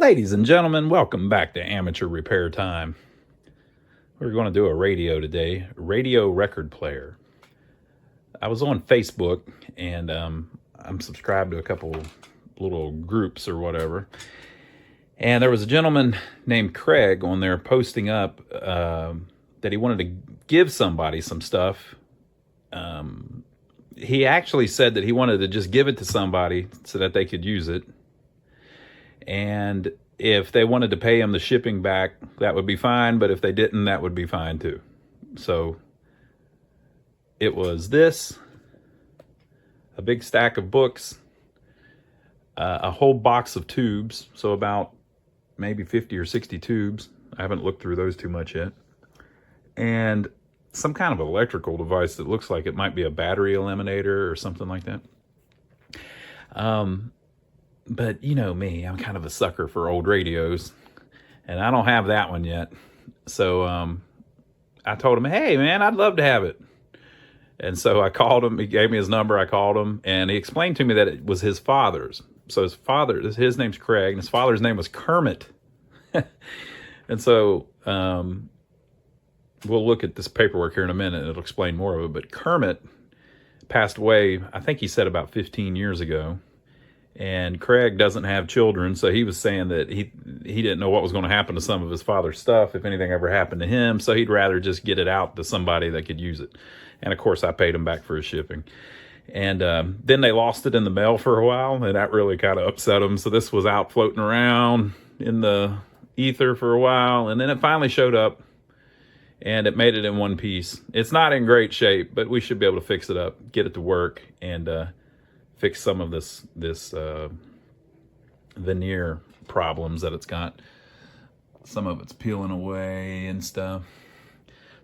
Ladies and gentlemen, welcome back to Amateur Repair Time. We're going to do a radio today, radio record player. I was on Facebook and I'm subscribed to a couple little groups or whatever. And there was a gentleman named Craig on there posting up that he wanted to give somebody some stuff. He actually said that he wanted to just give it to somebody so that they could use it. And if they wanted to pay him the shipping back, that would be fine. But if they didn't, that would be fine too. So it was this, a big stack of books, a whole box of tubes. So about maybe 50 or 60 tubes. I haven't looked through those too much yet. And some kind of electrical device that looks like it might be a battery eliminator or something like that. But you know me, I'm kind of a sucker for old radios, and I don't have that one yet. So I told him, hey man, I'd love to have it. And so I called him, he gave me his number, I called him, and he explained to me that it was his father's. So his name's Craig, and his father's name was Kermit. And so we'll look at this paperwork here in a minute, and it'll explain more of it. But Kermit passed away, I think he said about 15 years ago. And Craig doesn't have children, so he was saying that he didn't know what was going to happen to some of his father's stuff if anything ever happened to him, so he'd rather just get it out to somebody that could use it. And of course, I paid him back for his shipping. And then they lost it in the mail for a while, and that really kind of upset him. So this was out floating around in the ether for a while, and then it finally showed up, and it made it in one piece. It's not in great shape, but we should be able to fix it up, get it to work, and fix some of this veneer problems that it's got. Some of it's peeling away and stuff.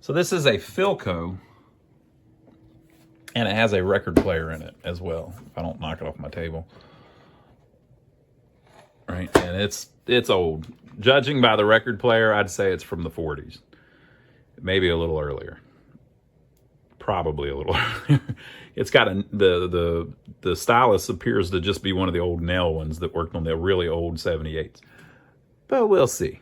So this is a Philco, and it has a record player in it as well, if I don't knock it off my table. Right, and it's old. Judging by the record player, I'd say it's from the 40s. Maybe a little earlier. Probably a little earlier. It's got the stylus appears to just be one of the old nail ones that worked on the really old 78s. But we'll see.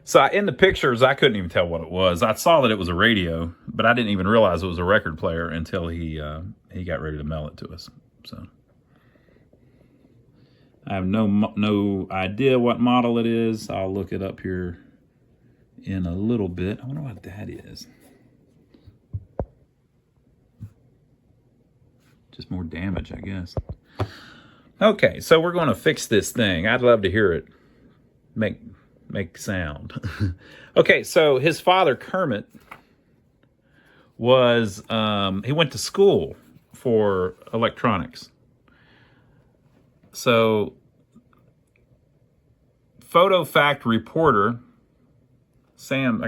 So in the pictures, I couldn't even tell what it was. I saw that it was a radio, but I didn't even realize it was a record player until he got ready to mail it to us. So I have no idea what model it is. I'll look it up here in a little bit. I wonder what that is. Just more damage, I guess. Okay, so we're going to fix this thing. I'd love to hear it make sound. Okay, so his father, Kermit, was, he went to school for electronics. So, Photo Fact Reporter, Sam's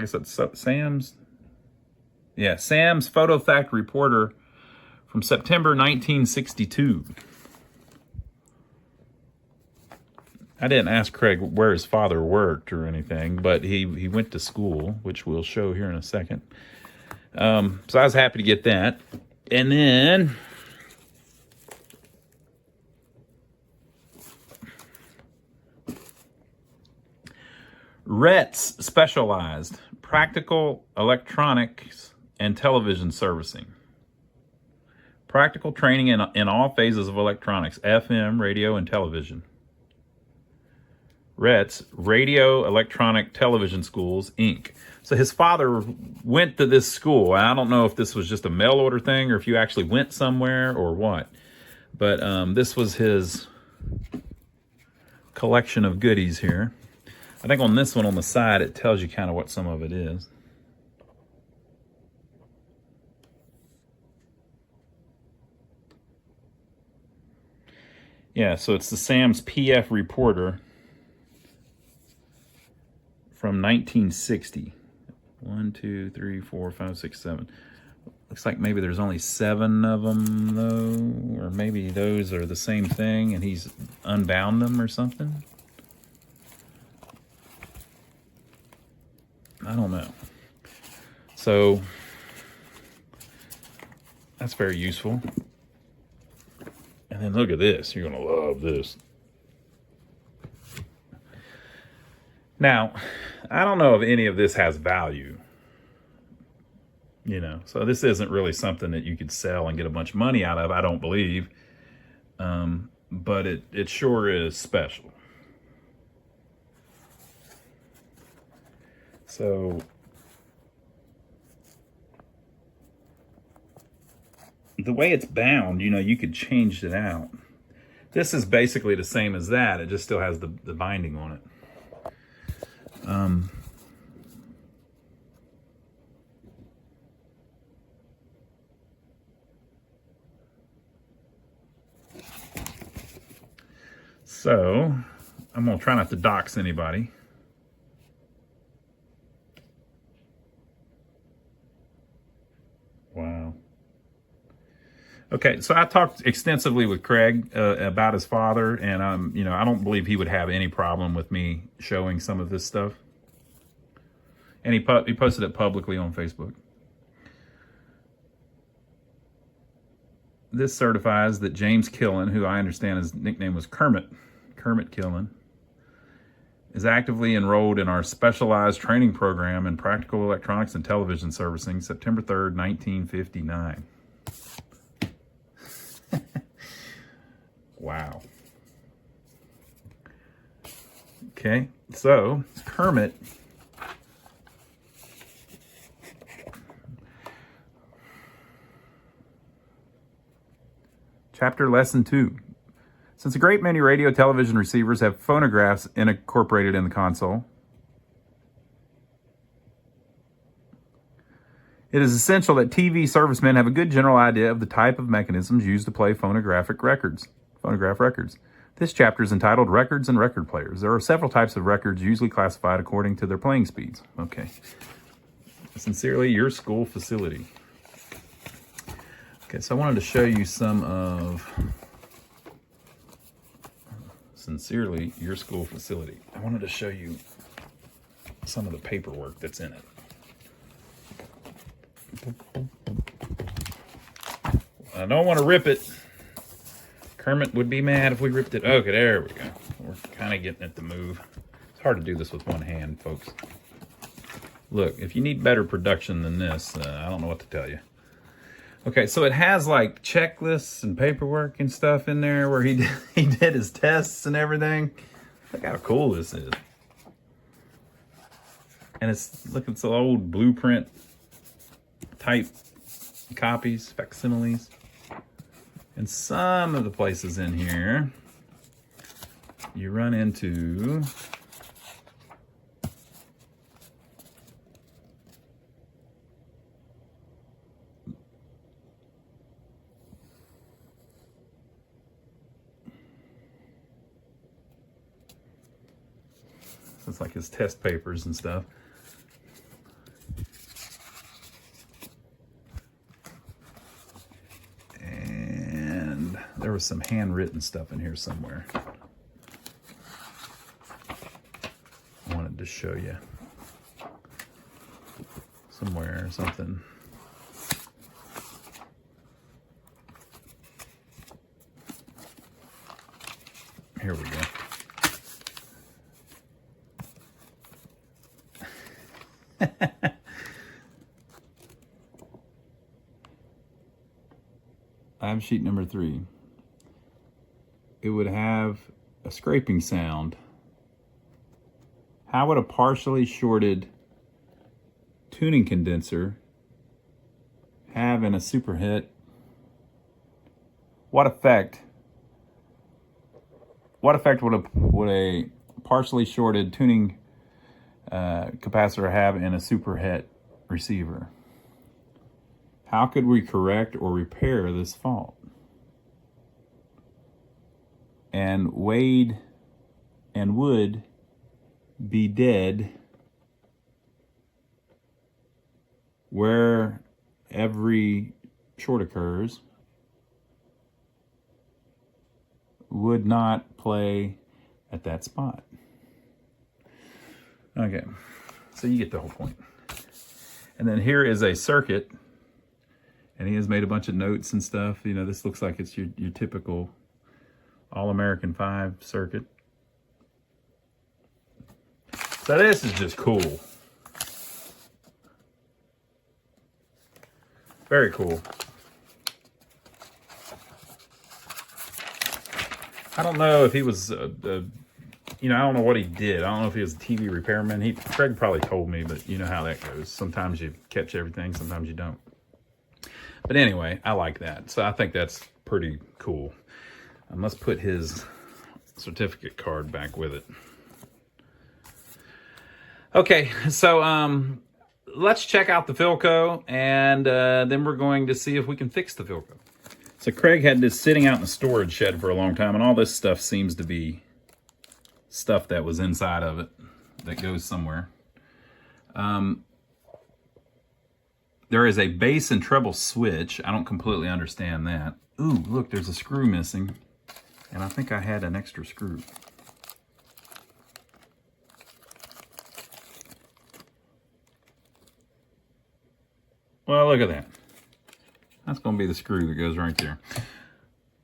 Photo Fact Reporter from September 1962. I didn't ask Craig where his father worked or anything, but he went to school, which we'll show here in a second. So I was happy to get that. And then RETS Specialized, Practical Electronics and Television Servicing. Practical training in all phases of electronics, FM, radio, and television. RETS, Radio Electronic Television Schools, Inc. So his father went to this school. I don't know if this was just a mail order thing or if you actually went somewhere or what. But this was his collection of goodies here. I think on this one on the side, it tells you kind of what some of it is. Yeah, so it's the Sam's PF Reporter from 1960. 1, 2, 3, 4, 5, 6, 7. Looks like maybe there's only 7 of them, though. Or maybe those are the same thing and he's unbound them or something. I don't know. So, that's very useful. And then look at this. You're going to love this. Now, I don't know if any of this has value, so this isn't really something that you could sell and get a bunch of money out of, I don't believe. But it sure is special. So the way it's bound, you could change it out. This is basically the same as that. It just still has the binding on it. So I'm going to try not to dox anybody. Wow. Okay, so I talked extensively with Craig about his father, and I don't believe he would have any problem with me showing some of this stuff. And he posted it publicly on Facebook. This certifies that James Killen, who I understand his nickname was Kermit Killen, is actively enrolled in our specialized training program in practical electronics and television servicing, September 3rd, 1959. Wow. Okay, so Kermit. Chapter Lesson 2. Since a great many radio television receivers have phonographs incorporated in the console, it is essential that TV servicemen have a good general idea of the type of mechanisms used to play phonograph records. This chapter is entitled Records and Record Players. There are several types of records, usually classified according to their playing speeds. Okay. Sincerely, your school facility. Okay, so I wanted to show you some of Sincerely, your school facility. I wanted to show you some of the paperwork that's in it. I don't want to rip it. Kermit would be mad if we ripped it. Okay, there we go. We're kind of getting it to move. It's hard to do this with one hand, folks. Look, if you need better production than this, I don't know what to tell you. Okay, so it has like checklists and paperwork and stuff in there where he did his tests and everything. Look how cool this is. And it's an old blueprint type copies, facsimiles. And some of the places in here, you run into it's like his test papers and stuff. And there was some handwritten stuff in here somewhere. I wanted to show you somewhere or something. Here we go. I have sheet number 3. It would have a scraping sound. How would a partially shorted tuning condenser have in a superhit? What effect would a partially shorted tuning capacitor have in a superhit receiver? How could we correct or repair this fault? And Wade and Wood be dead where every short occurs, would not play at that spot. Okay, so you get the whole point. And then here is a circuit, and he has made a bunch of notes and stuff. This looks like it's your typical All-American 5 circuit. So this is just cool. Very cool. I don't know if he was, you know, I don't know what he did. I don't know if he was a TV repairman. Craig probably told me, but you know how that goes. Sometimes you catch everything, sometimes you don't. But anyway, I like that. So I think that's pretty cool. I must put his certificate card back with it. Okay, so let's check out the Philco, and then we're going to see if we can fix the Philco. So Craig had this sitting out in the storage shed for a long time, and all this stuff seems to be stuff that was inside of it that goes somewhere. There is a bass and treble switch. I don't completely understand that. Ooh, look, there's a screw missing, and I think I had an extra screw. Well, look at that. That's going to be the screw that goes right there.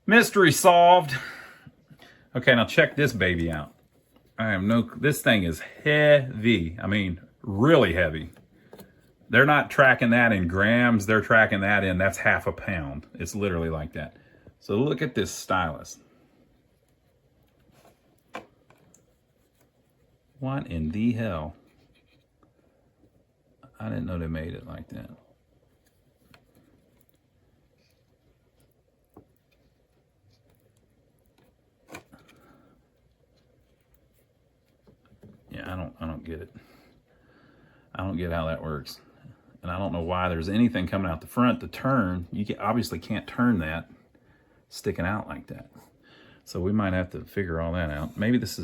Mystery solved. Okay, now check this baby out. This thing is heavy. I mean, really heavy. They're not tracking that in grams. They're tracking that in, that's half a pound. It's literally like that. So look at this stylus. What in the hell? I didn't know they made it like that. Yeah, I don't get it. I don't get how that works. And I don't know why there's anything coming out the front to turn. Obviously can't turn that sticking out like that. So we might have to figure all that out. Maybe this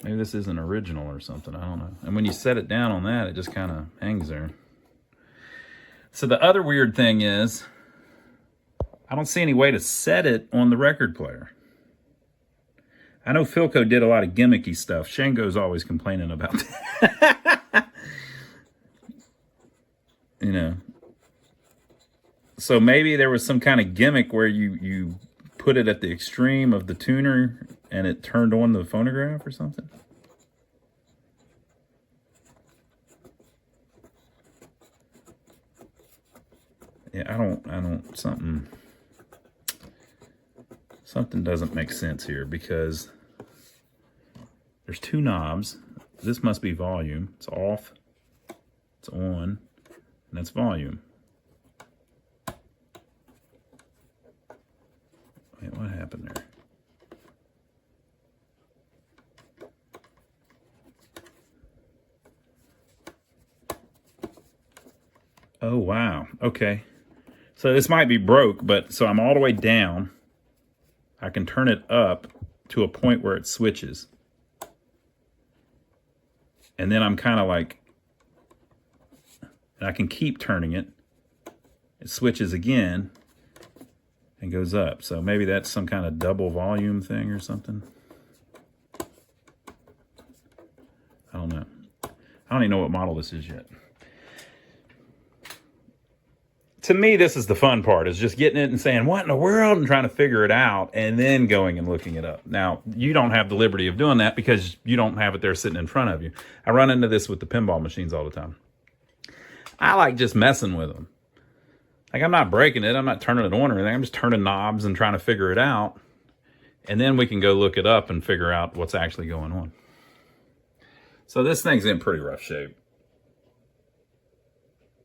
isn't original or something. I don't know. And when you set it down on that, it just kind of hangs there. So the other weird thing is, I don't see any way to set it on the record player. I know Philco did a lot of gimmicky stuff. Shango's always complaining about that. You know. So maybe there was some kind of gimmick where you put it at the extreme of the tuner and it turned on the phonograph or something. Yeah, something doesn't make sense here, because there's two knobs. This must be volume. It's off, it's on, and that's volume. Wait, what happened there? Oh, wow. Okay. So this might be broke, but so I'm all the way down. I can turn it up to a point where it switches. And then I'm kind of like, and I can keep turning it. It switches again and goes up. So maybe that's some kind of double volume thing or something. I don't know. I don't even know what model this is yet. To me, this is the fun part, is just getting it and saying, what in the world, and trying to figure it out, and then going and looking it up. Now, you don't have the liberty of doing that because you don't have it there sitting in front of you. I run into this with the pinball machines all the time. I like just messing with them. Like, I'm not breaking it. I'm not turning it on or anything. I'm just turning knobs and trying to figure it out. And then we can go look it up and figure out what's actually going on. So this thing's in pretty rough shape.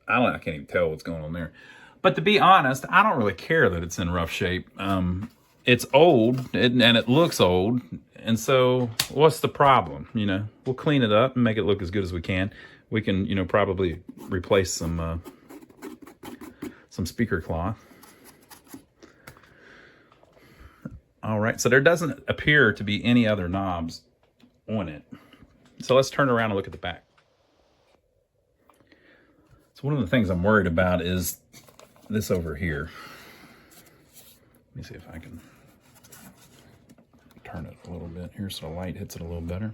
I can't even tell what's going on there. But to be honest, I don't really care that it's in rough shape. It's old, and it looks old. And so what's the problem? You know, we'll clean it up and make it look as good as we can. We can, you know, probably replace some speaker cloth. All right, so there doesn't appear to be any other knobs on it. So let's turn around and look at the back. So one of the things I'm worried about is this over here. Let me see if I can turn it a little bit here so the light hits it a little better.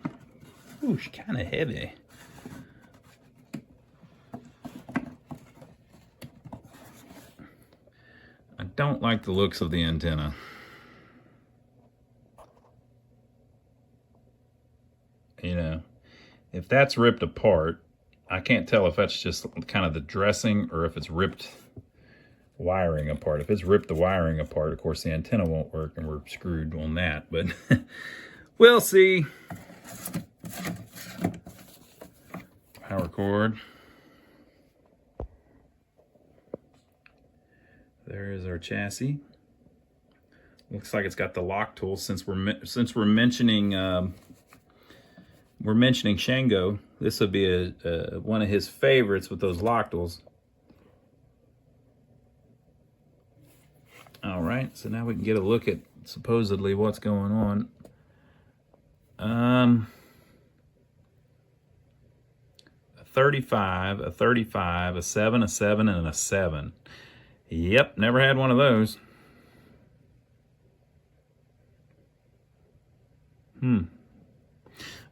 Ooh, she's kind of heavy. I don't like the looks of the antenna. You know, If that's ripped apart, I can't tell if that's just kind of the dressing or if it's ripped wiring apart. If it's ripped the wiring apart, of course the antenna won't work and we're screwed on that, but we'll see. Power cord. There is our chassis. Looks like it's got the lock tool. Since we're mentioning Shango, this would be one of his favorites with those lock tools. All right, so now we can get a look at supposedly what's going on. A 35, a 35, a 7, a 7, and a 7. Yep, never had one of those.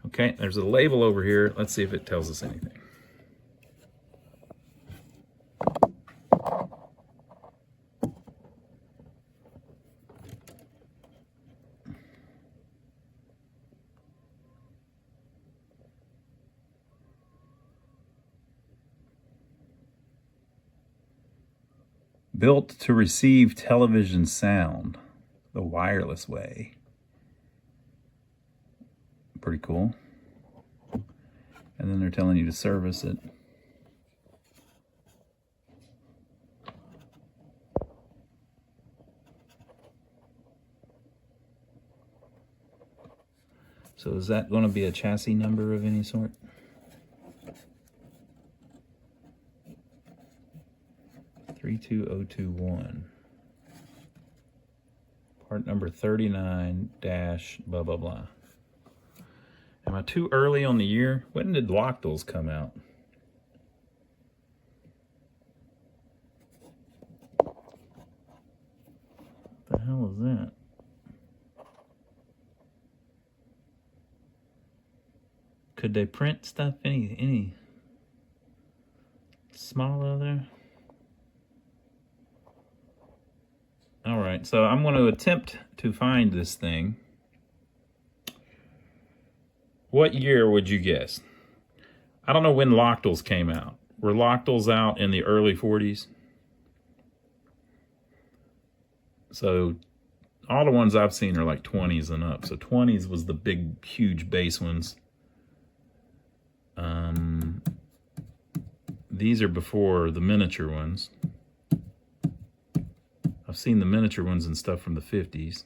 Okay, there's a label over here. Let's see if it tells us anything. Built to receive television sound the wireless way. Pretty cool. And then they're telling you to service it. So is that going to be a chassis number of any sort? (32021). Part number 39 dash blah blah blah. Am I too early on the year? When did Loctals come out? What the hell is that? Could they print stuff any smaller there? All right, so I'm going to attempt to find this thing. What year would you guess? I don't know when Loctals came out. Were Loctals out in the early 40s? So all the ones I've seen are like 20s and up. So 20s was the big, huge bass ones. These are before the miniature ones. I've seen the miniature ones and stuff from the 50s.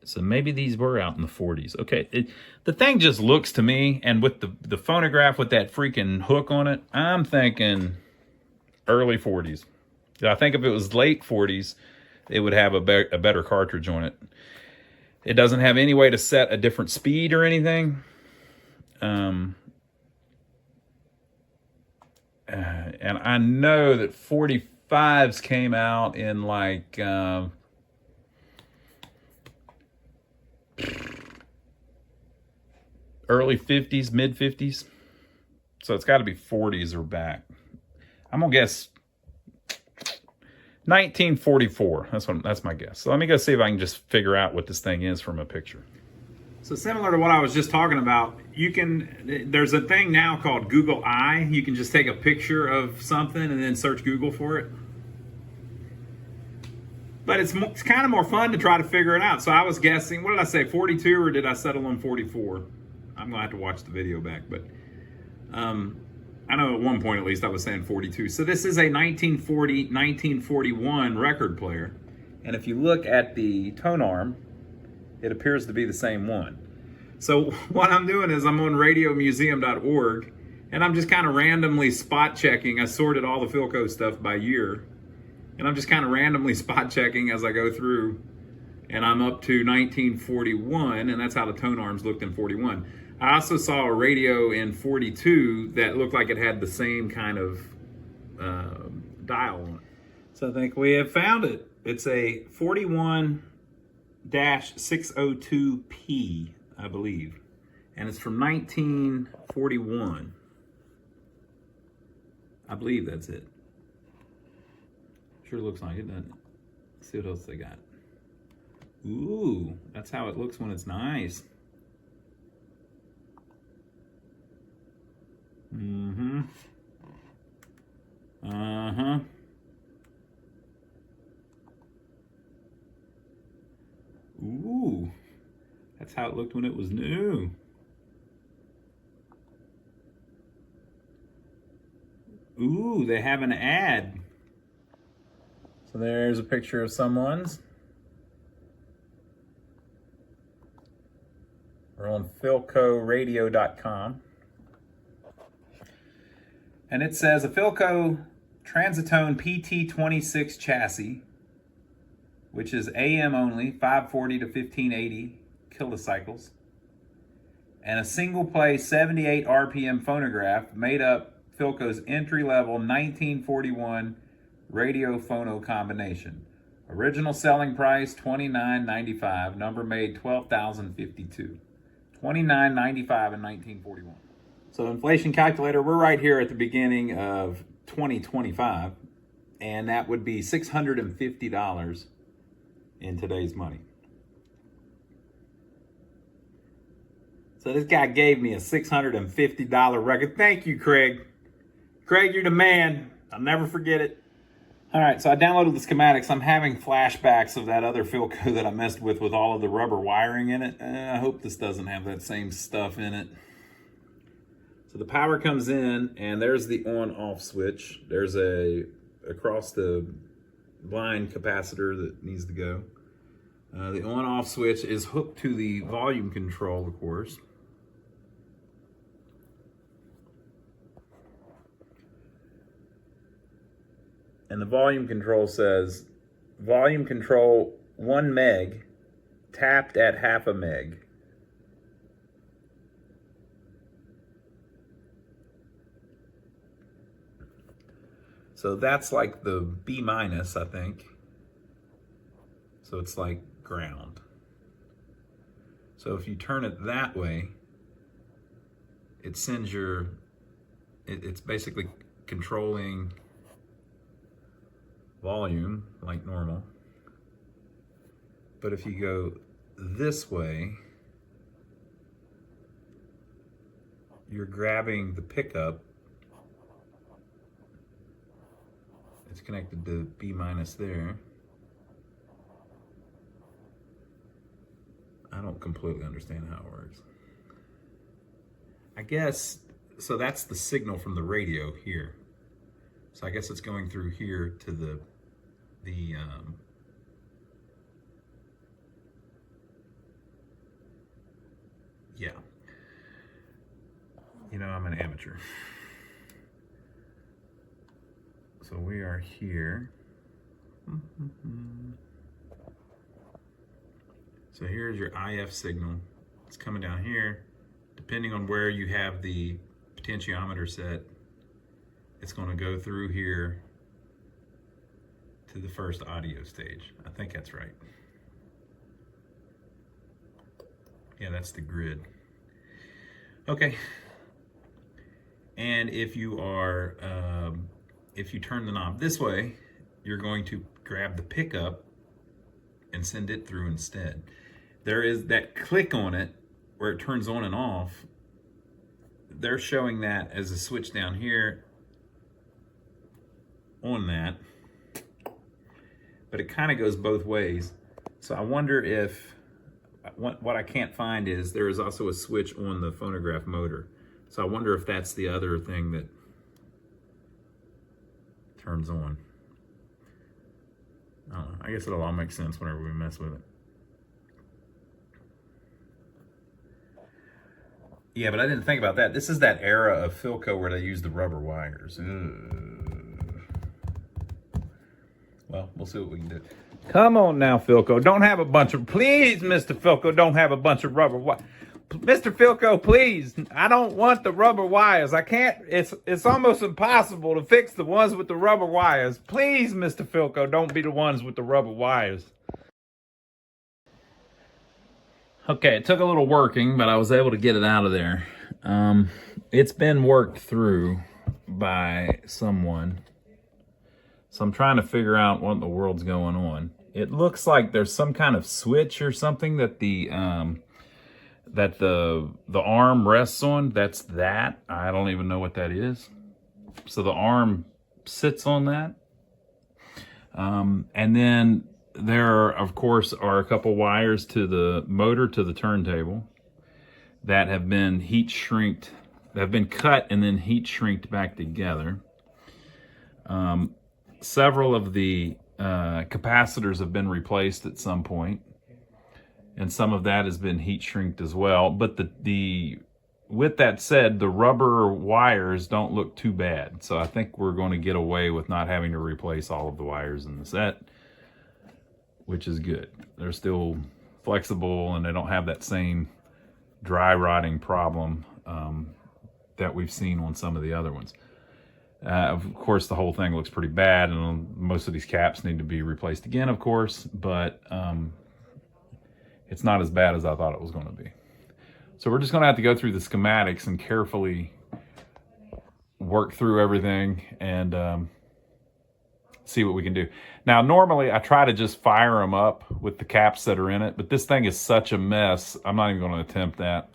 So maybe these were out in the 40s. Okay, the thing just looks to me, and with the phonograph with that freaking hook on it, I'm thinking early 40s. I think if it was late 40s, it would have a better cartridge on it. It doesn't have any way to set a different speed or anything. And I know that 45s came out in like... early 50s, mid 50s. So it's got to be 40s or back. I'm gonna guess 1944. That's my guess. So let me go see if I can just figure out what this thing is from a picture. So similar to what I was just talking about, there's a thing now called Google Eye. You can just take a picture of something and then search Google for it. But it's kind of more fun to try to figure it out. So I was guessing, what did I say, 42, or did I settle on 44? I'm going to have to watch the video back. But I know at one point at least I was saying 42. So this is a 1940, 1941 record player. And if you look at the tone arm, it appears to be the same one. So what I'm doing is I'm on radiomuseum.org, and I'm just kind of randomly spot checking. I sorted all the Philco stuff by year. And I'm just kind of randomly spot checking as I go through. And I'm up to 1941, and that's how the tone arms looked in 41. I also saw a radio in 42 that looked like it had the same kind of dial on it. So I think we have found it. It's a 41-602P, I believe. And it's from 1941. I believe that's it. Sure looks like it, doesn't it? Let's see what else they got. Ooh, that's how it looks when it's nice. That's how it looked when it was new. Ooh, they have an ad. So there's a picture of someone's. We're on philcoradio.com. And it says a Philco Transitone PT26 chassis, which is AM only, 540 to 1580 kilocycles, and a single play 78 RPM phonograph made up Philco's entry-level 1941 radio phono combination. Original selling price $29.95, number made 12,052. $29.95 in 1941. So inflation calculator, we're right here at the beginning of 2025, and that would be $650 in today's money. So this guy gave me a $650 record. Thank you, Craig. Craig, you're the man. I'll never forget it. All right, so I downloaded the schematics. I'm having flashbacks of that other Philco that I messed with all of the rubber wiring in it. I hope this doesn't have that same stuff in it. So the power comes in, and there's the on-off switch. There's a across the line capacitor that needs to go. The on-off switch is hooked to the volume control, of course. And the volume control says, volume control 1 meg, tapped at half a meg. So that's like the B minus, I think. So it's like ground. So if you turn it that way, it sends your, it's basically controlling volume like normal. But if you go this way, you're grabbing the pickup. It's connected to B minus there. I don't completely understand how it works. I guess, so that's the signal from the radio here. So I guess it's going through here to the yeah. You know, I'm an amateur. So we are here. So here's your IF signal. It's coming down here. Depending on where you have the potentiometer set, it's going to go through here to the first audio stage. I think that's right. Yeah, that's the grid. Okay. And if you are, if you turn the knob this way, you're going to grab the pickup and send it through instead. There is that click on it where it turns on and off. They're showing that as a switch down here on that, but it kind of goes both ways. So I wonder if, what I can't find is there is also a switch on the phonograph motor. So I wonder if that's the other thing that turns on. I don't know. I guess it'll all make sense whenever we mess with it. Yeah, but I didn't think about that. This is that era of Philco where they use the rubber wires. Well, we'll see what we can do. Come on now, Philco. Don't have a bunch of, please, Mr. Philco, don't have a bunch of rubber wires. Mr. Philco, please, I don't want the rubber wires. I can't, it's almost impossible to fix the ones with the rubber wires. Please, Mr. Philco, don't be the ones with the rubber wires. Okay, it took a little working, but I was able to get it out of there. It's been worked through by someone. So I'm trying to figure out what in the world's going on. It looks like there's some kind of switch or something that the arm rests on. That's that. I don't even know what that is. So the arm sits on that. And then There, of course, are a couple wires to the motor to the turntable that have been heat shrinked, that have been cut and then heat shrinked back together. Several of the capacitors have been replaced at some point, and some of that has been heat shrinked as well. But with that said, the rubber wires don't look too bad. So I think we're going to get away with not having to replace all of the wires in the set, which is good. They're still flexible and they don't have that same dry rotting problem that we've seen on some of the other ones. Of course, the whole thing looks pretty bad, and most of these caps need to be replaced again, of course, but it's not as bad as I thought it was going to be. So we're just going to have to go through the schematics and carefully work through everything and see what we can do. Now, normally I try to just fire them up with the caps that are in it, but this thing is such a mess, I'm not even going to attempt that.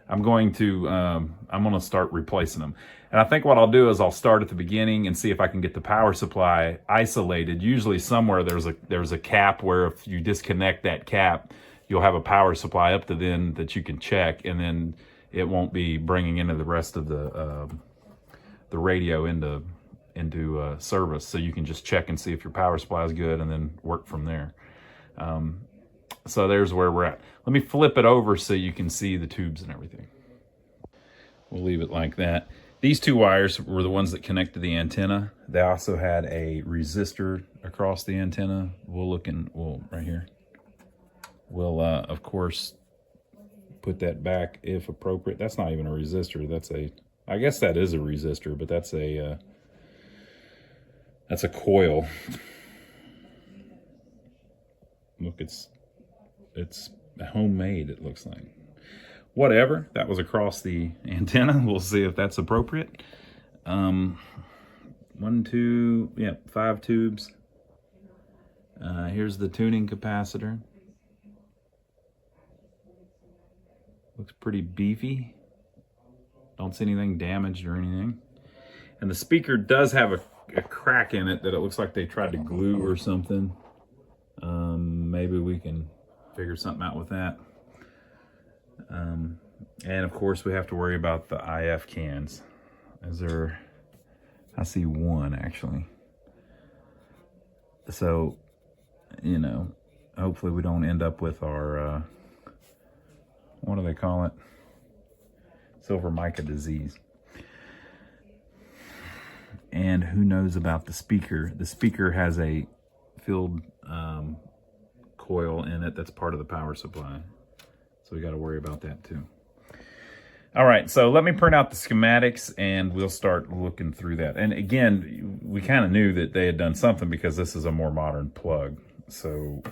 I'm going to start replacing them. And I think what I'll do is I'll start at the beginning and see if I can get the power supply isolated. Usually somewhere there's a cap where if you disconnect that cap, you'll have a power supply up to then that you can check, and then it won't be bringing into the rest of the radio into service. So you can just check and see if your power supply is good and then work from there. So there's where we're at. Let me flip it over so you can see the tubes and everything. We'll leave it like that. These two wires were the ones that connect to the antenna. They also had a resistor across the antenna. Right here. We'll, of course, put that back if appropriate. That's not even a resistor. I guess that is a resistor, but that's a coil. Look, it's homemade, it looks like. Whatever, that was across the antenna. We'll see if that's appropriate. 5 tubes. Here's the tuning capacitor. Looks pretty beefy. Don't see anything damaged or anything. And the speaker does have a crack in it that it looks like they tried to glue or something. Maybe we can figure something out with that. And of course we have to worry about the IF cans. I see one actually. So, hopefully we don't end up with our, what do they call it? Silver mica disease. And who knows about the speaker? The speaker has a filled coil in it that's part of the power supply. So we got to worry about that too. All right, so let me print out the schematics and we'll start looking through that. And again, we kind of knew that they had done something because this is a more modern plug. So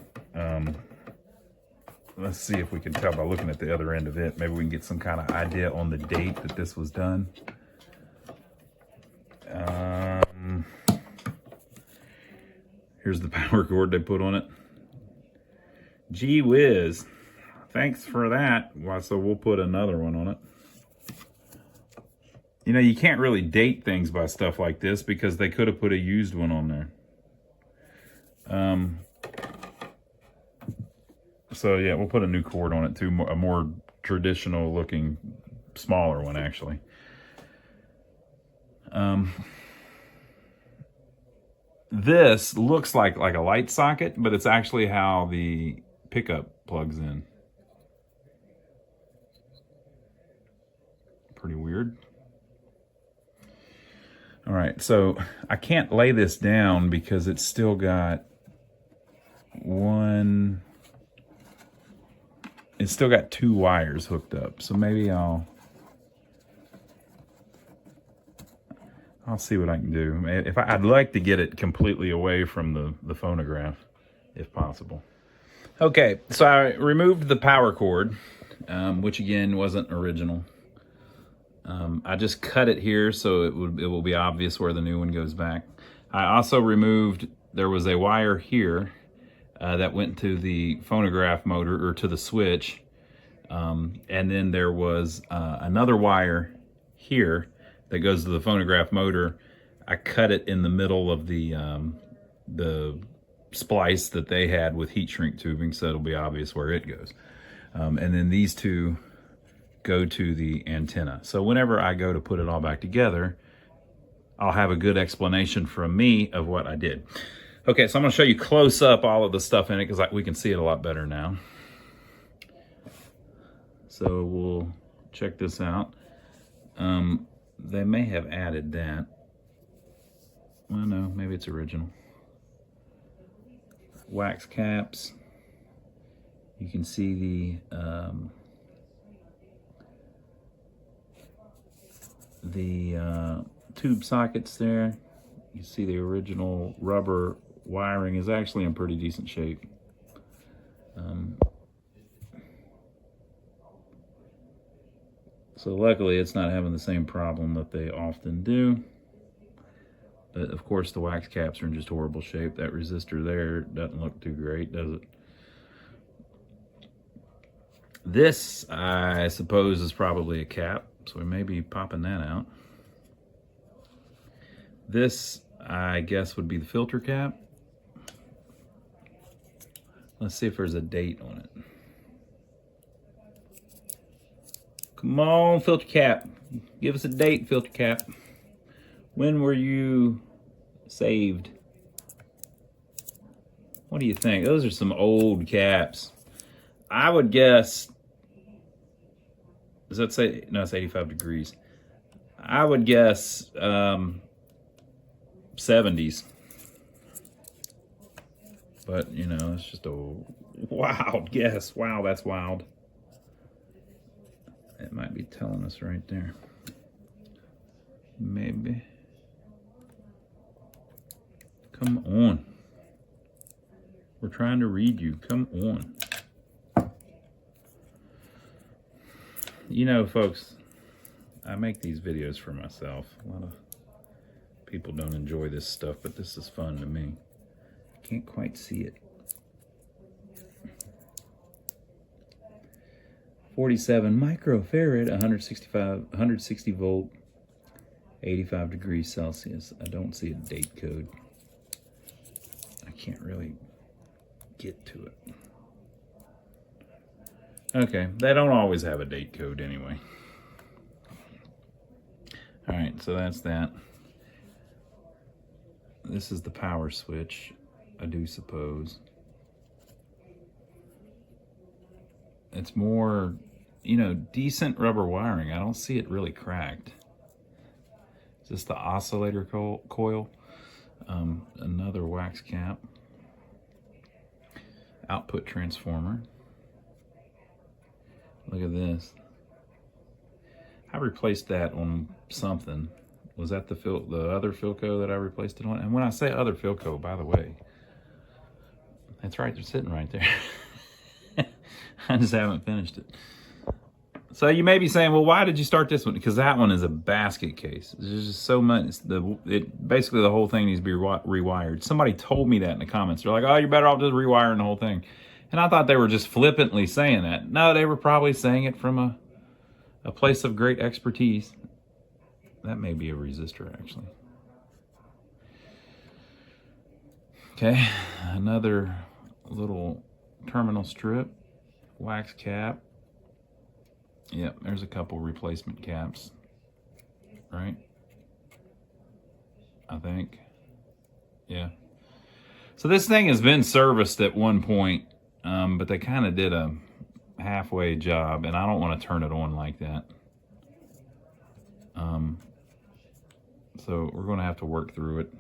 let's see if we can tell by looking at the other end of it. Maybe we can get some kind of idea on the date that this was done. Here's the power cord they put on it. Gee whiz. Thanks for that. Well, so we'll put another one on it. You can't really date things by stuff like this because they could have put a used one on there. So yeah, we'll put a new cord on it too, a more traditional looking, smaller one actually. This looks like a light socket, but it's actually how the pickup plugs in. Pretty weird. All right, so I can't lay this down because it's still got it's still got 2 wires hooked up. So maybe I'll see what I can do. I'd like to get it completely away from the phonograph, if possible. Okay, so I removed the power cord, which again wasn't original. I just cut it here so it will be obvious where the new one goes back. I also removed, there was a wire here that went to the phonograph motor or to the switch, and then there was another wire here that goes to the phonograph motor. I cut it in the middle of the splice that they had with heat shrink tubing, so it'll be obvious where it goes. And then these two go to the antenna. So whenever I go to put it all back together, I'll have a good explanation from me of what I did. Okay, so I'm gonna show you close up all of the stuff in it because we can see it a lot better now. So we'll check this out. They may have added that. Well, no, maybe it's original. Wax caps. You can see the tube sockets there. You see the original rubber wiring is actually in pretty decent shape. So luckily it's not having the same problem that they often do. But of course the wax caps are in just horrible shape. That resistor there doesn't look too great, does it? This, I suppose, is probably a cap, so we may be popping that out. This, I guess, would be the filter cap. Let's see if there's a date on it. Come on, filter cap. Give us a date, filter cap. When were you saved? What do you think? Those are some old caps. I would guess, does that say, no, it's 85 degrees. I would guess 70s. But, you know, it's just a wild guess. Wow, that's wild. It might be telling us right there. Maybe. Come on. We're trying to read you. Come on. You know, folks, I make these videos for myself. A lot of people don't enjoy this stuff, but this is fun to me. Can't quite see it. 47 microfarad, 160 volt, 85 degrees Celsius. I don't see a date code. I can't really get to it. Okay, they don't always have a date code anyway. All right, so that's that. This is the power switch, I do suppose. It's more, you know, decent rubber wiring. I don't see it really cracked. Is this the oscillator coil? Another wax cap. Output transformer. Look at this. I replaced that on something. Was that the other Philco that I replaced it on? And when I say other Philco, by the way, that's right, they're sitting right there. I just haven't finished it. So you may be saying, well, why did you start this one? Because that one is a basket case. There's just so much. Basically, the whole thing needs to be rewired. Somebody told me that in the comments. They're like, oh, you're better off just rewiring the whole thing. And I thought they were just flippantly saying that. No, they were probably saying it from a place of great expertise. That may be a resistor, actually. Okay, another little terminal strip, wax cap. Yep, there's a couple replacement caps, right? I think, yeah. So this thing has been serviced at one point, but they kind of did a halfway job, and I don't want to turn it on like that. So we're going to have to work through it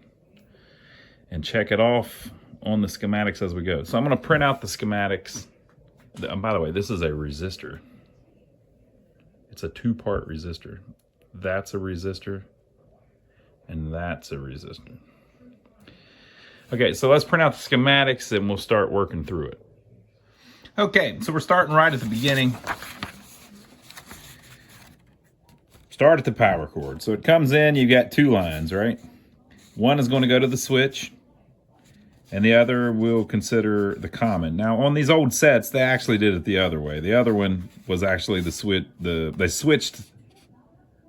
and check it off on the schematics as we go. So I'm going to print out the schematics. By the way, this is a resistor. It's a two-part resistor. That's a resistor, and that's a resistor. Okay, so let's print out the schematics and we'll start working through it. Okay, so we're starting right at the beginning. Start at the power cord. So it comes in, you've got two lines, right? One is going to go to the switch, and the other we'll consider the common. Now, on these old sets, they actually did it the other way. The other one was actually they switched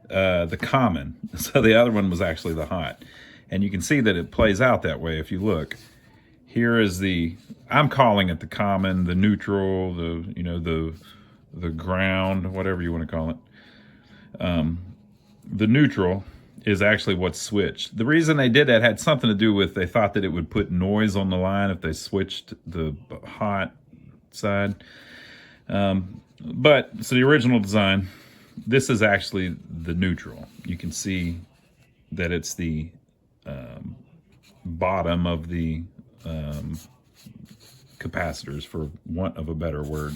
the common, so the other one was actually the hot. And you can see that it plays out that way if you look. here is the, I'm calling it the common, the neutral, the ground, whatever you want to call it. The neutral is actually what's switched. The reason they did that had something to do with, they thought that it would put noise on the line if they switched the hot side. But so the original design, this is actually the neutral. You can see that it's the bottom of the capacitors, for want of a better word.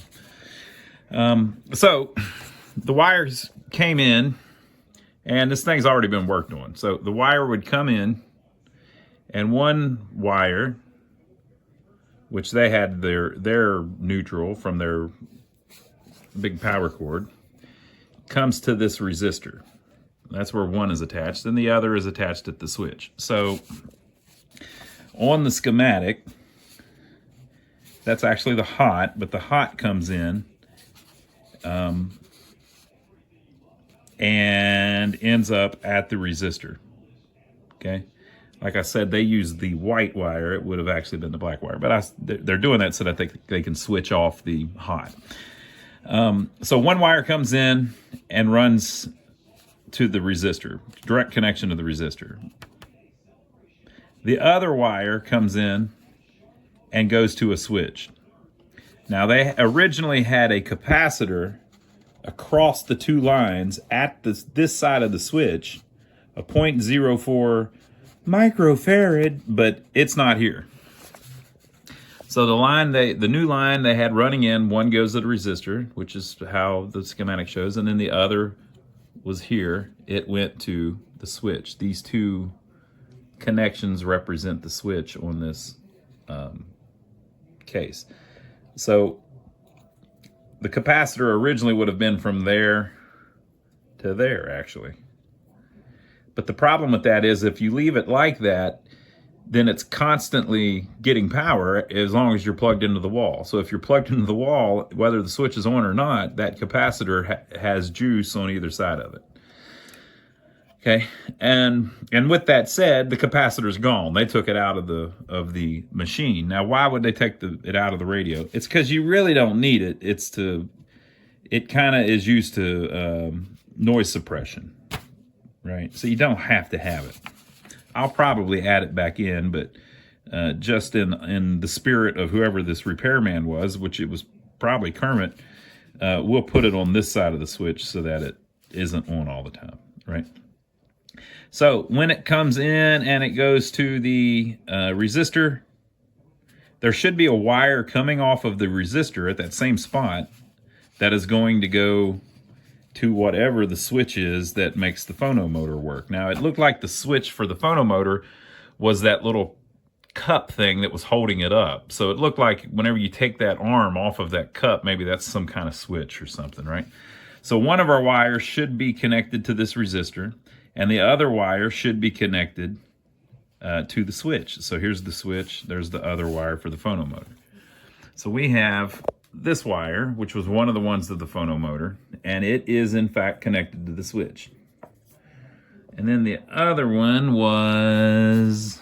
So the wires came in, and this thing's already been worked on. So the wire would come in, and one wire, which they had their neutral from their big power cord, comes to this resistor. That's where one is attached, and the other is attached at the switch. So on the schematic, that's actually the hot, but the hot comes in and ends up at the resistor. Okay, like I said, they use the white wire. It would have actually been the black wire, but they're doing that so that they can switch off the hot. So one wire comes in and runs to the resistor, direct connection to the resistor. The other wire comes in and goes to a switch. Now, they originally had a capacitor across the two lines at this side of the switch, a 0.04 microfarad, but it's not here. So the new line they had running in, one goes to the resistor, which is how the schematic shows, and then the other was here. It went to the switch. These two connections represent the switch on this case. So the capacitor originally would have been from there to there, actually. But the problem with that is if you leave it like that, then it's constantly getting power as long as you're plugged into the wall. So if you're plugged into the wall, whether the switch is on or not, that capacitor has juice on either side of it. Okay, and with that said, the capacitor's gone. They took it out of the machine. Now, why would they take it out of the radio? It's because you really don't need it. It kind of is used to noise suppression, right? So you don't have to have it. I'll probably add it back in, but just in the spirit of whoever this repairman was, which it was probably Kermit, we'll put it on this side of the switch so that it isn't on all the time, right? So when it comes in and it goes to the resistor, there should be a wire coming off of the resistor at that same spot that is going to go to whatever the switch is that makes the phono motor work. Now, it looked like the switch for the phono motor was that little cup thing that was holding it up. So it looked like whenever you take that arm off of that cup, maybe that's some kind of switch or something, right? So one of our wires should be connected to this resistor, and the other wire should be connected to the switch. So here's the switch. There's the other wire for the phono motor. So we have this wire, which was one of the ones of the phono motor, and it is in fact connected to the switch. And then the other one was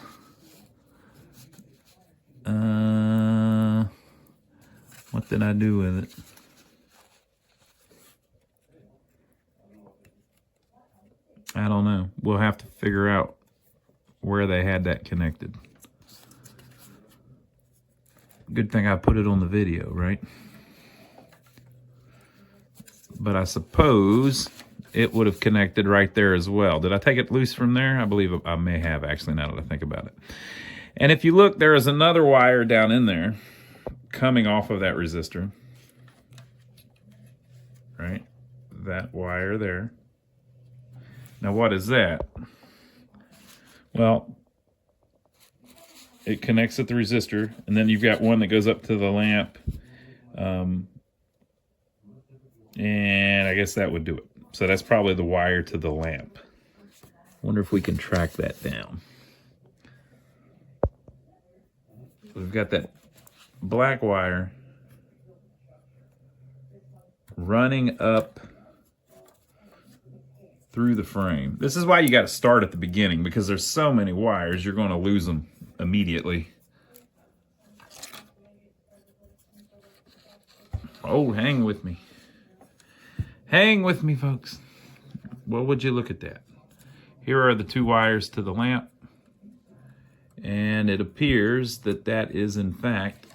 what did I do with it? I don't know. We'll have to figure out where they had that connected. Good thing I put it on the video, right? But I suppose it would have connected right there as well. Did I take it loose from there? I believe I may have, actually, now that I think about it. And if you look, there is another wire down in there coming off of that resistor. Right? That wire there. Now, what is that? Well, it connects at the resistor, and then you've got one that goes up to the lamp. And I guess that would do it. So that's probably the wire to the lamp. Wonder if we can track that down. So we've got that black wire running up through the frame. This is why you got to start at the beginning, because there's so many wires, you're going to lose them immediately. Oh, hang with me. Hang with me, folks. Well, would you look at that? Here are the 2 wires to the lamp. And it appears that that is, in fact,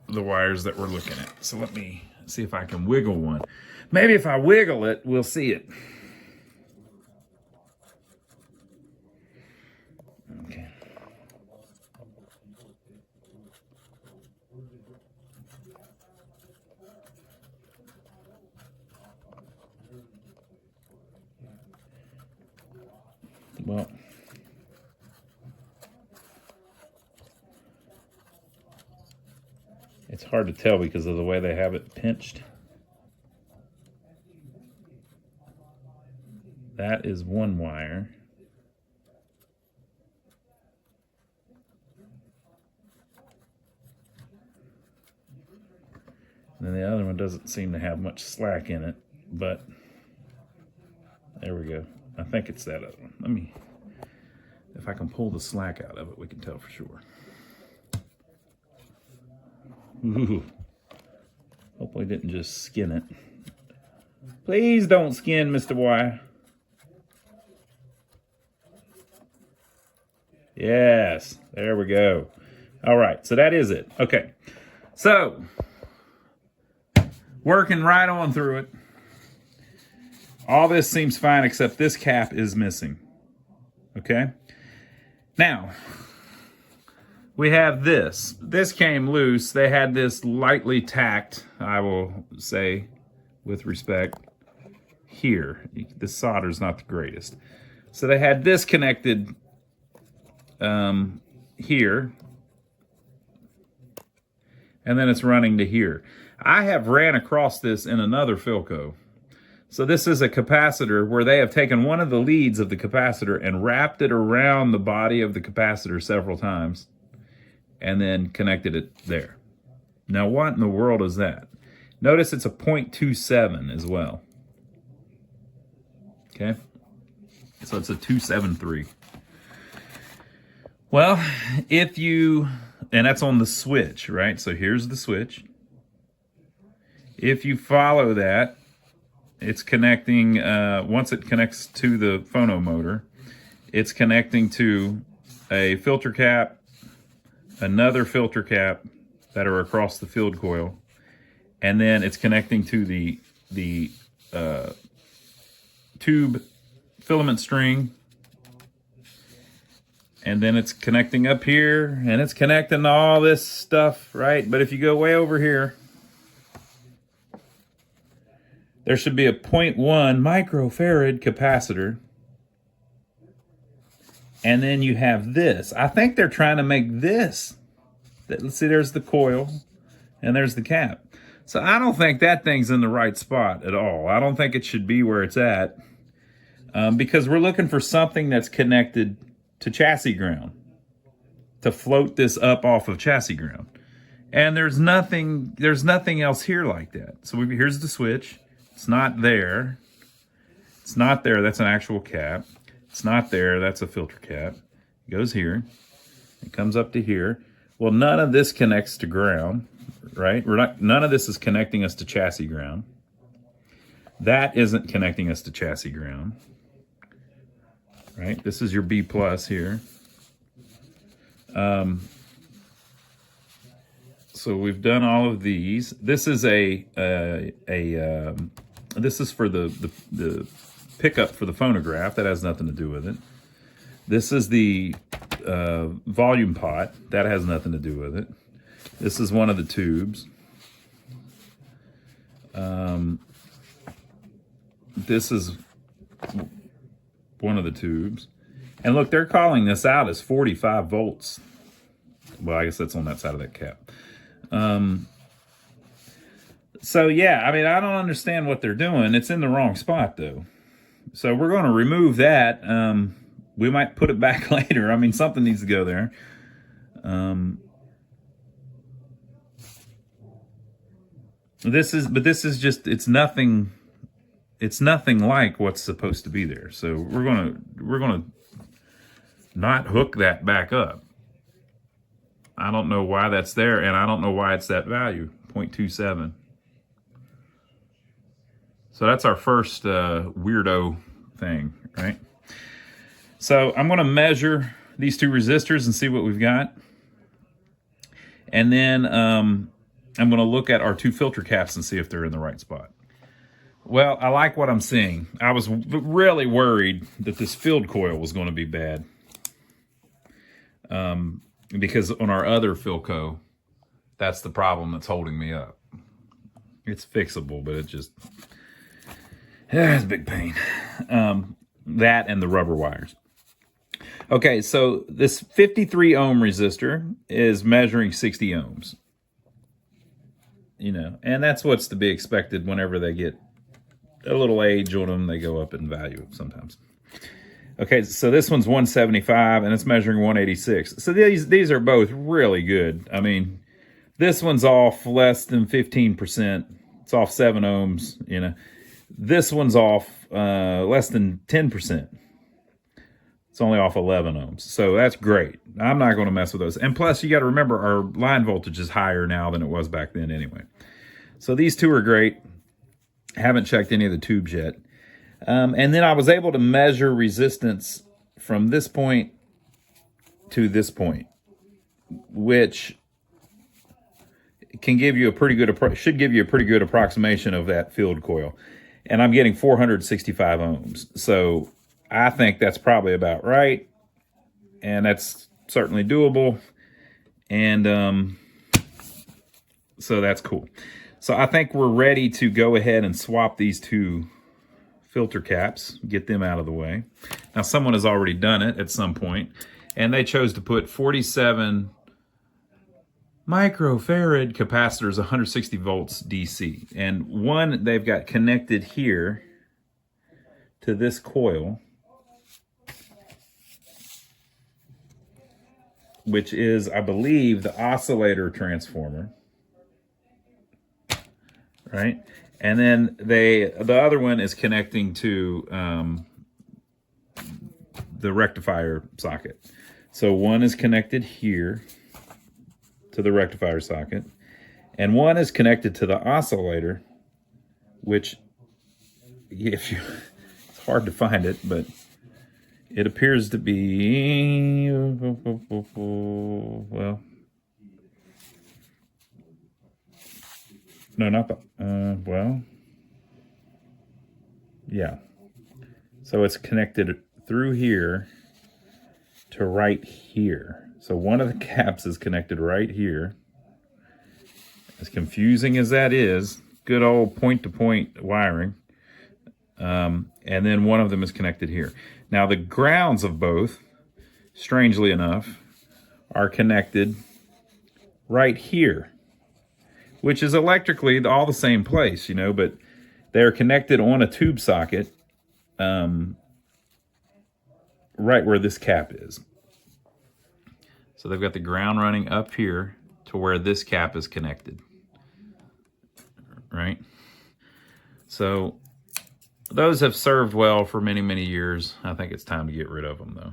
the wires that we're looking at. So let me see if I can wiggle one. Maybe if I wiggle it, we'll see it. Okay. Well, it's hard to tell because of the way they have it pinched. That is 1 wire. And then the other one doesn't seem to have much slack in it, but there we go. I think it's that other one. Let me, if I can pull the slack out of it, we can tell for sure. Ooh. Hopefully didn't just skin it. Please don't skin, Mr. Wire. Yes, there we go. All right, so that is it. Okay, so working right on through it. All this seems fine except this cap is missing. Okay, now we have this. This came loose. They had this lightly tacked, I will say, with respect, here. The solder's not the greatest. So they had this connected here, and then it's running to here. I have ran across this in another Philco. So this is a capacitor where they have taken one of the leads of the capacitor and wrapped it around the body of the capacitor several times and then connected it there. Now what in the world is that? Notice it's a 0.27 as well. Okay, so it's a 273. Well, if you, and that's on the switch, right? So here's the switch. If you follow that, it's connecting, once it connects to the phono motor, it's connecting to a filter cap, another filter cap that are across the field coil, and then it's connecting to the tube filament string, and then it's connecting up here, and it's connecting to all this stuff, right? But if you go way over here, there should be a 0.1 microfarad capacitor. And then you have this. I think they're trying to make this. Let's see, there's the coil, and there's the cap. So I don't think that thing's in the right spot at all. I don't think it should be where it's at, because we're looking for something that's connected to chassis ground, to float this up off of chassis ground. And there's nothing else here like that. So here's the switch. It's not there. It's not there. That's an actual cap. It's not there. That's a filter cap. It goes here. It comes up to here. Well, none of this connects to ground, right? None of this is connecting us to chassis ground. That isn't connecting us to chassis ground, right? This is your B plus here. So we've done all of these. This is this is for the pickup for the phonograph. That has nothing to do with it. This is the volume pot. That has nothing to do with it. This is one of the tubes. This is one of the tubes. And look, they're calling this out as 45 volts. Well, I guess that's on that side of that cap. So yeah, I mean, I don't understand what they're doing. It's in the wrong spot though. So we're going to remove that. We might put it back later. I mean, something needs to go there. This is just, it's nothing like what's supposed to be there. So we're gonna not hook that back up. I don't know why that's there, and I don't know why it's that value, 0.27. So that's our first weirdo thing, right? So I'm going to measure these two resistors and see what we've got. And then I'm going to look at our two filter caps and see if they're in the right spot. Well, I like what I'm seeing. I was really worried that this field coil was going to be bad. Because on our other Philco, that's the problem that's holding me up. It's fixable, but it just... it's a big pain. That and the rubber wires. Okay, so this 53 ohm resistor is measuring 60 ohms. You know, and that's what's to be expected whenever they get a little age on them. They go up in value sometimes. Okay, so this one's 175 and it's measuring 186. So these are both really good. I mean, this one's off less than 15%. It's off 7 ohms, you know. This one's off less than 10%. It's only off 11 ohms. So that's great. I'm not going to mess with those. And plus, you got to remember, our line voltage is higher now than it was back then anyway. So these two are great. Haven't checked any of the tubes yet. And then I was able to measure resistance from this point to this point, which can give you a pretty good, should give you a pretty good approximation of that field coil. And I'm getting 465 ohms. So I think that's probably about right. And that's certainly doable. And so that's cool. So I think we're ready to go ahead and swap these two filter caps, get them out of the way. Now, someone has already done it at some point, and they chose to put 47 microfarad capacitors, 160 volts DC. And one they've got connected here to this coil, which is, I believe, the oscillator transformer, right? And then the other one is connecting to the rectifier socket. So one is connected here to the rectifier socket, and one is connected to the oscillator, which, it's hard to find it, but it appears to be, well, no, not the, well, yeah. So it's connected through here to right here. So one of the caps is connected right here. As confusing as that is, good old point-to-point wiring. And then one of them is connected here. Now the grounds of both, strangely enough, are connected right here, which is electrically all the same place, you know, but they're connected on a tube socket right where this cap is. So they've got the ground running up here to where this cap is connected, right? So those have served well for many, many years. I think it's time to get rid of them, though.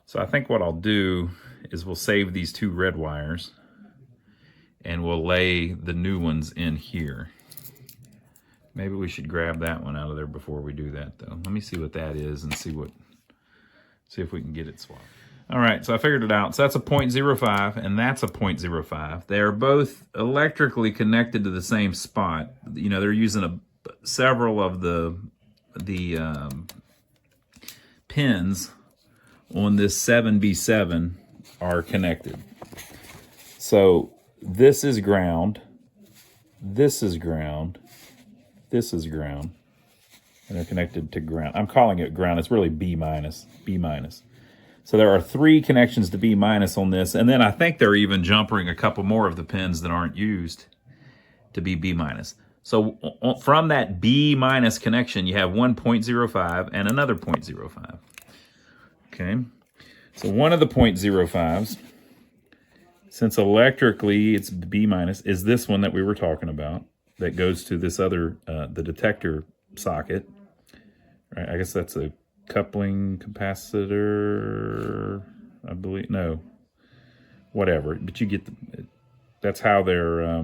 So I think what I'll do is we'll save these two red wires and we'll lay the new ones in here. Maybe we should grab that one out of there before we do that, though. Let me see what that is and see if we can get it swapped. All right, so I figured it out. So that's a 0.05 and that's a 0.05. They are both electrically connected to the same spot. You know, they're using several of the pins on this 7B7 are connected. So this is ground, this is ground, this is ground, and they're connected to ground. I'm calling it ground. It's really B minus, B minus. So there are 3 connections to B minus on this, and then I think they're even jumpering a couple more of the pins that aren't used to be B minus. So from that B minus connection, you have one 0.05 and another 0.05. Okay, so one of the 0.05s, since electrically it's B minus, is this one that we were talking about that goes to this other, the detector socket. Right, I guess that's a coupling capacitor, I believe. No, whatever. But you get that's how they're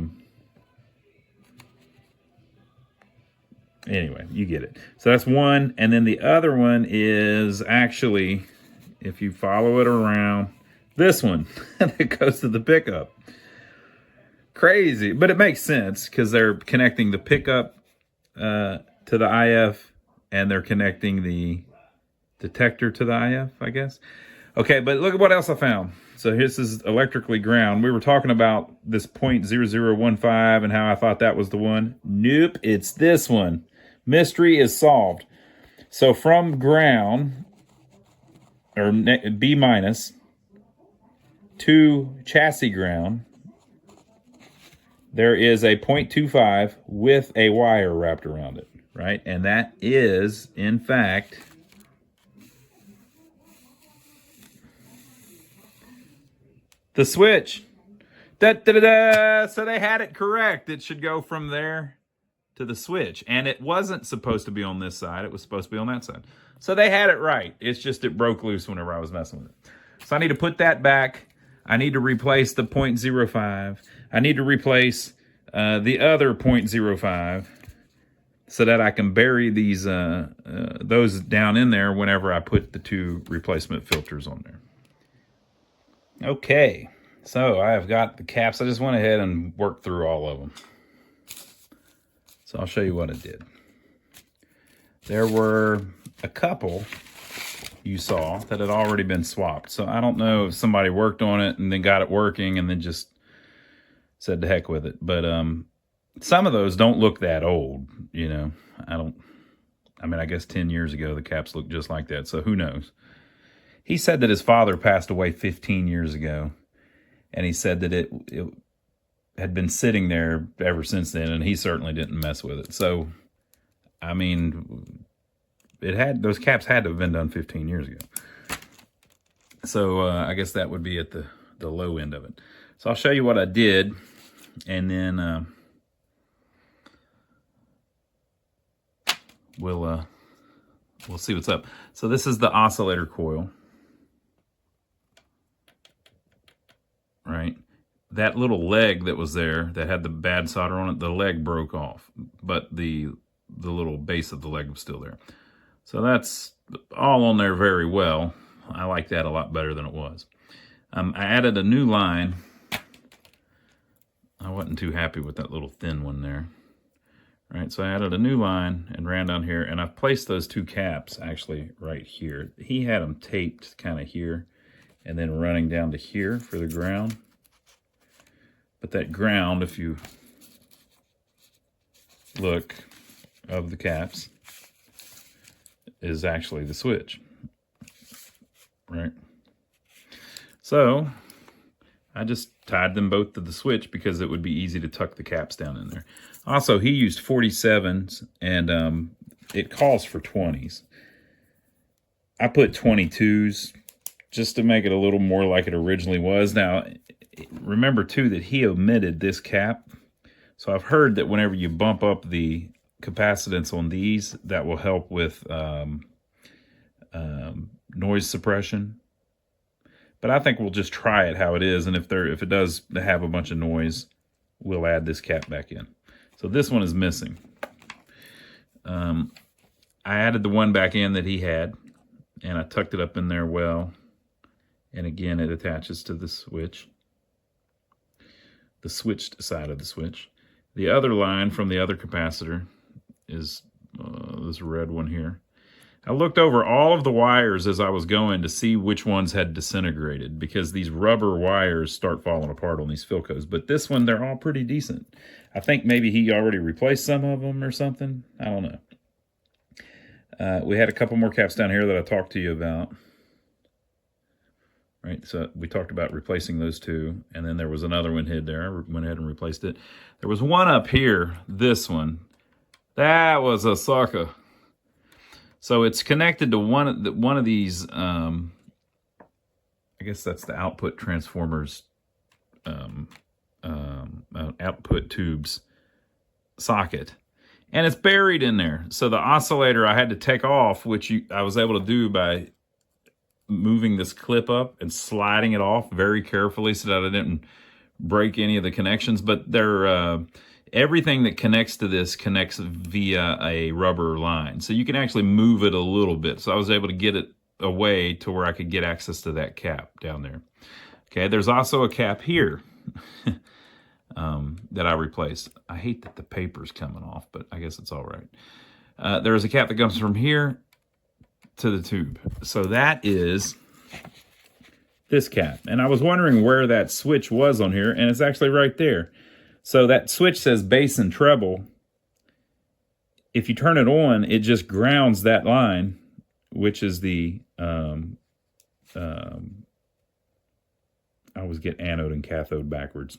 Anyway, you get it. So that's one. And then the other one is actually, if you follow it around, this one that goes to the pickup. Crazy, but it makes sense because they're connecting the pickup to the IF, and they're connecting the detector to the IF, I guess. Okay, but look at what else I found. So this is electrically ground. We were talking about this 0.0015 and how I thought that was the one. Nope, it's this one. Mystery is solved. So from ground, or B minus, to chassis ground, there is a 0.25 with a wire wrapped around it, right? And that is, in fact, the switch. Da-da-da-da! So they had it correct. It should go from there to the switch. And it wasn't supposed to be on this side. It was supposed to be on that side. So they had it right. It's just it broke loose whenever I was messing with it. So I need to put that back. I need to replace the 0.05. I need to replace the other 0.05 so that I can bury these those down in there whenever I put the two replacement filters on there. Okay, so I have got the caps. I just went ahead and worked through all of them. So I'll show you what I did. There were a couple you saw that had already been swapped. So I don't know if somebody worked on it and then got it working and then just said to heck with it. But some of those don't look that old, you know. I mean, I guess 10 years ago the caps looked just like that, so who knows. He said that his father passed away 15 years ago, and he said that it had been sitting there ever since then, and he certainly didn't mess with it. So, I mean, those caps had to have been done 15 years ago. So I guess that would be at the low end of it. So I'll show you what I did, and then we'll see what's up. So this is the oscillator coil, right? That little leg that was there that had the bad solder on it, the leg broke off, but the little base of the leg was still there. So that's all on there very well. I like that a lot better than it was. I added a new line. I wasn't too happy with that little thin one there. All right, so I added a new line and ran down here, and I've placed those two caps actually right here. He had them taped kind of here and then running down to here for the ground. But that ground, if you look of the caps, is actually the switch, right? So I just tied them both to the switch because it would be easy to tuck the caps down in there. Also, he used 47s, and it calls for 20s. I put 22s just to make it a little more like it originally was. Now, remember, too, that he omitted this cap. So I've heard that whenever you bump up the capacitance on these, that will help with noise suppression. But I think we'll just try it how it is, and if it does have a bunch of noise, we'll add this cap back in. So this one is missing. I added the one back in that he had, and I tucked it up in there well. And again, it attaches to the switch, the switched side of the switch. The other line from the other capacitor is this red one here. I looked over all of the wires as I was going to see which ones had disintegrated, because these rubber wires start falling apart on these Philcos. But this one, they're all pretty decent. I think maybe he already replaced some of them or something. I don't know. We had a couple more caps down here that I talked to you about. Right, so we talked about replacing those two, and then there was another one hid there. I went ahead and replaced it. There was one up here, this one. That was a sucker. So it's connected to one of these, I guess that's the output transformers, output tubes socket. And it's buried in there. So the oscillator I had to take off, which I was able to do by moving this clip up and sliding it off very carefully so that I didn't break any of the connections. But they're everything that connects to this connects via a rubber line. So you can actually move it a little bit. So I was able to get it away to where I could get access to that cap down there. Okay, there's also a cap here that I replaced. I hate that the paper's coming off, but I guess it's all right. There's a cap that comes from here to the tube. So that is this cap. And I was wondering where that switch was on here, and it's actually right there. So that switch says bass and treble. If you turn it on, it just grounds that line, which is the, I always get anode and cathode backwards.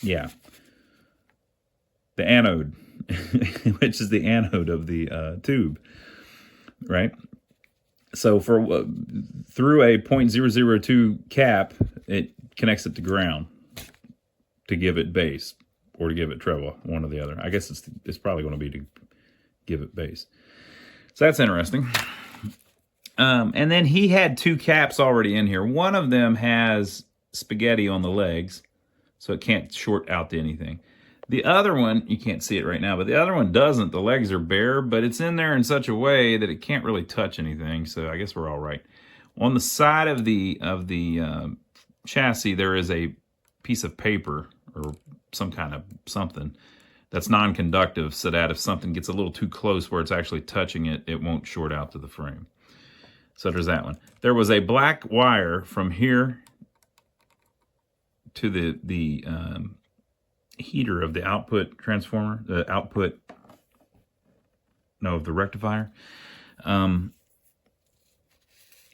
Yeah. The anode, which is the anode of the tube, right? So for through a 0.002 cap, it connects it to ground to give it bass or to give it treble, one or the other. I guess it's probably going to be to give it bass. So that's interesting. And then he had two caps already in here. One of them has spaghetti on the legs, so it can't short out to anything. The other one, you can't see it right now, but the other one doesn't. The legs are bare, but it's in there in such a way that it can't really touch anything, so I guess we're all right. On the side of the chassis, there is a piece of paper or some kind of something that's non-conductive, so that if something gets a little too close where it's actually touching it, it won't short out to the frame. So there's that one. There was a black wire from here to the heater of the output transformer, the rectifier,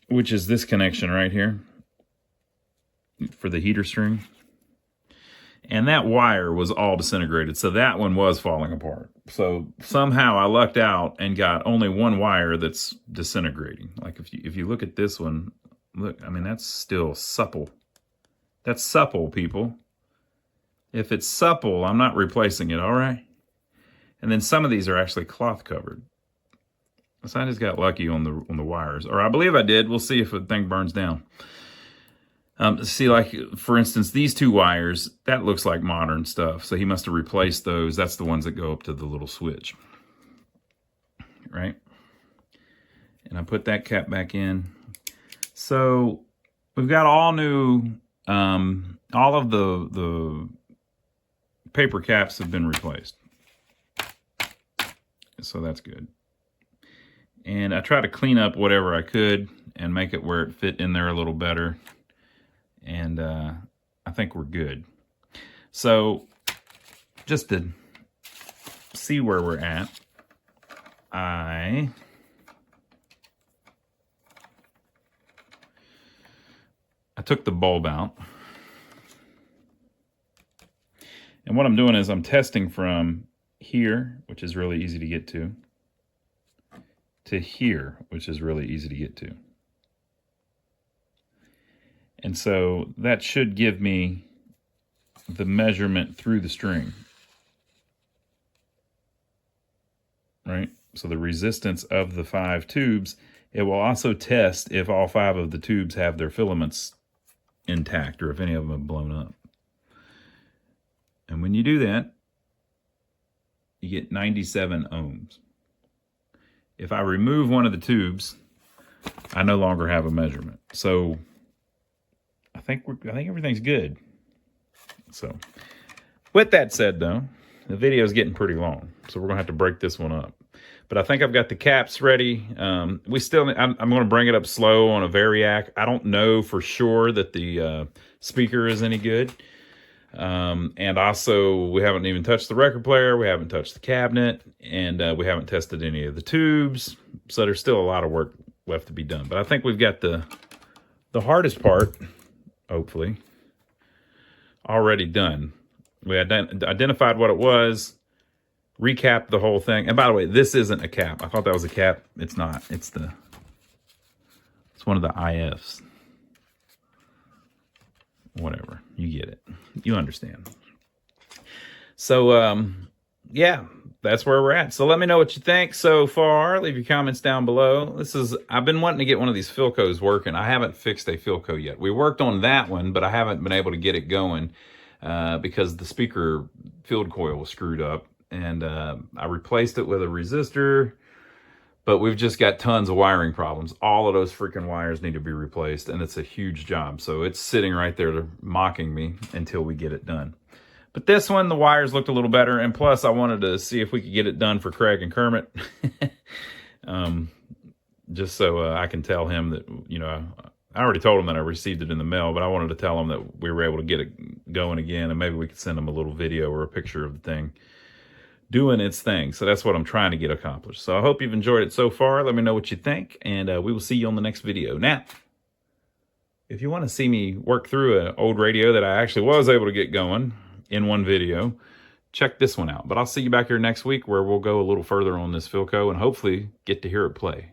which is this connection right here for the heater string. And that wire was all disintegrated, so that one was falling apart. So somehow I lucked out and got only one wire that's disintegrating. Like if you look at this one, look, I mean, that's still supple. That's supple, people. If it's supple, I'm not replacing it, all right? And then some of these are actually cloth covered. So I just got lucky on the wires, or I believe I did. We'll see if the thing burns down. See, like, for instance, these two wires, that looks like modern stuff. So he must have replaced those. That's the ones that go up to the little switch, right? And I put that cap back in. So we've got all new, all of the paper caps have been replaced. So that's good. And I try to clean up whatever I could and make it where it fit in there a little better. And I think we're good. So just to see where we're at, I took the bulb out. And what I'm doing is I'm testing from here, which is really easy to get to here, which is really easy to get to. And so that should give me the measurement through the string, right? So the resistance of the 5 tubes, it will also test if all 5 of the tubes have their filaments intact or if any of them have blown up. And when you do that, you get 97 ohms. If I remove one of the tubes, I no longer have a measurement. So I think everything's good. So with that said, though, the video is getting pretty long, so we're gonna have to break this one up. But I think I've got the caps ready. I'm gonna bring it up slow on a variac. I don't know for sure that the speaker is any good. And also, we haven't even touched the record player. We haven't touched the cabinet, and we haven't tested any of the tubes. So there's still a lot of work left to be done. But I think we've got the hardest part, hopefully, already done. We identified what it was, recapped the whole thing. And by the way, this isn't a cap. I thought that was a cap. It's not. It's one of the IFs. Whatever. You get it. You understand. So, yeah, that's where we're at. So let me know what you think so far. Leave your comments down below. I've been wanting to get one of these Philcos working. I haven't fixed a Philco yet. We worked on that one, but I haven't been able to get it going. because the speaker field coil was screwed up. And I replaced it with a resistor, but we've just got tons of wiring problems. All of those freaking wires need to be replaced, and it's a huge job. So it's sitting right there mocking me until we get it done. But this one, the wires looked a little better, and plus I wanted to see if we could get it done for Craig and Kermit. Just so I can tell him that, you know, I already told him that I received it in the mail, but I wanted to tell him that we were able to get it going again, and maybe we could send him a little video or a picture of the thing doing its thing. So that's what I'm trying to get accomplished. So I hope you've enjoyed it so far. Let me know what you think, and we will see you on the next video. Now, if you want to see me work through an old radio that I actually was able to get going in one video, check this one out. But I'll see you back here next week where we'll go a little further on this Philco and hopefully get to hear it play.